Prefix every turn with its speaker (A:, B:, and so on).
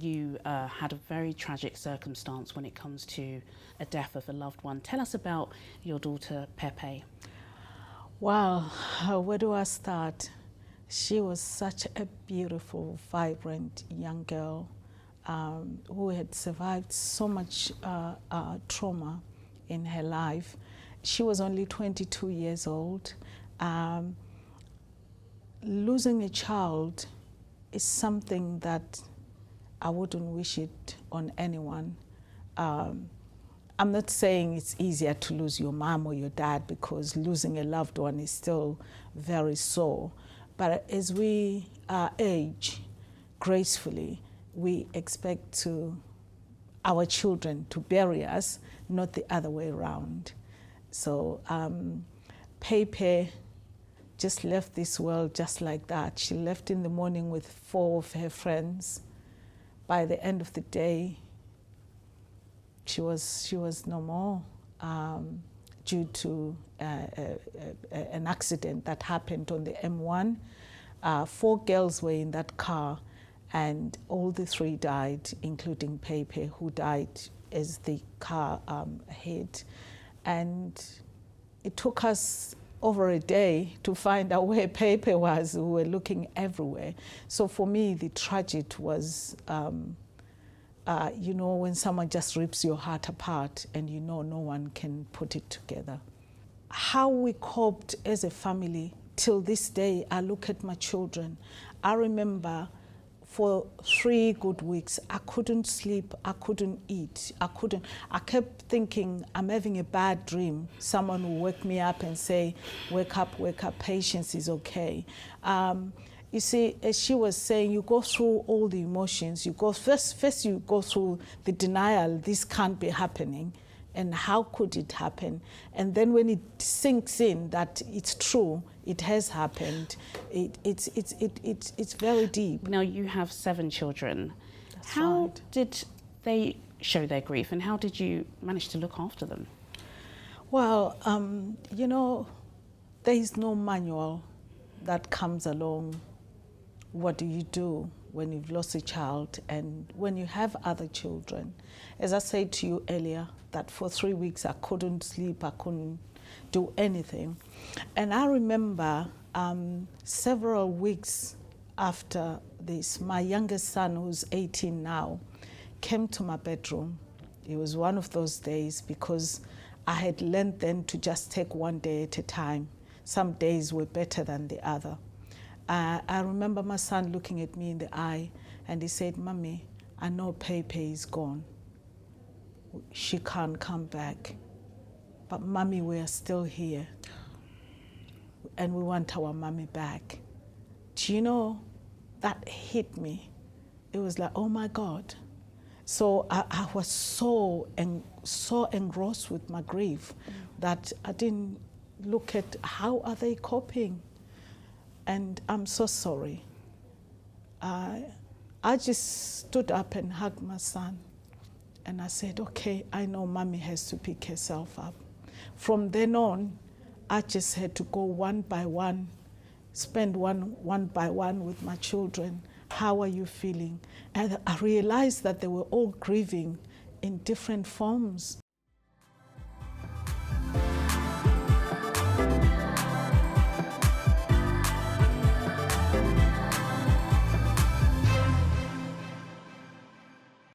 A: You had a very tragic circumstance when it comes to a death of a loved one. Tell us about your daughter, Pepe.
B: Well, where do I start? She was such a beautiful, vibrant young girl who had survived so much trauma in her life. She was only 22 years old. Losing a child is something that I wouldn't wish it on anyone. I'm not saying it's easier to lose your mom or your dad, because losing a loved one is still very sore. But as we age gracefully, we expect our children to bury us, not the other way around. So Pepe just left this world just like that. She left in the morning with 4 of her friends. By the end of the day, she was no more due to an accident that happened on the M1. 4 girls were in that car, and all the 3 died, including Pepe, who died as the car hit. And it took us over a day to find out where Pepe was. We were looking everywhere. So for me, the tragedy was, you know, when someone just rips your heart apart and you know no one can put it together. How we coped as a family, till this day, I look at my children. I remember for 3 good weeks, I couldn't sleep, I couldn't eat, I kept thinking I'm having a bad dream. Someone will wake me up and say, wake up, Patience is okay. You see, as she was saying, you go through all the emotions. You go first you go through the denial, this can't be happening, and how could it happen? And then when it sinks in that it's true, it has happened, it's very deep.
A: Now you have 7 children.
B: That's
A: how
B: right.
A: did they show their grief, and how did you manage to look after them?
B: Well, you know, there is no manual that comes along. What do you do when you've lost a child and when you have other children? As I said to you earlier, that for 3 weeks I couldn't sleep, I couldn't do anything. And I remember several weeks after this, my youngest son, who's 18 now, came to my bedroom. It was one of those days, because I had learned then to just take one day at a time. Some days were better than the other. I remember my son looking at me in the eye, and he said, "Mommy, I know Pepe is gone. She can't come back. But Mommy, we are still here. And we want our Mommy back." Do you know, that hit me. It was like, oh my God. So I was so engrossed with my grief that I didn't look at how are they coping. And I'm so sorry. I just stood up and hugged my son. And I said, okay, I know Mommy has to pick herself up. From then on, I just had to go one by one, spend one by one with my children. How are you feeling? And I realized that they were all grieving in different forms.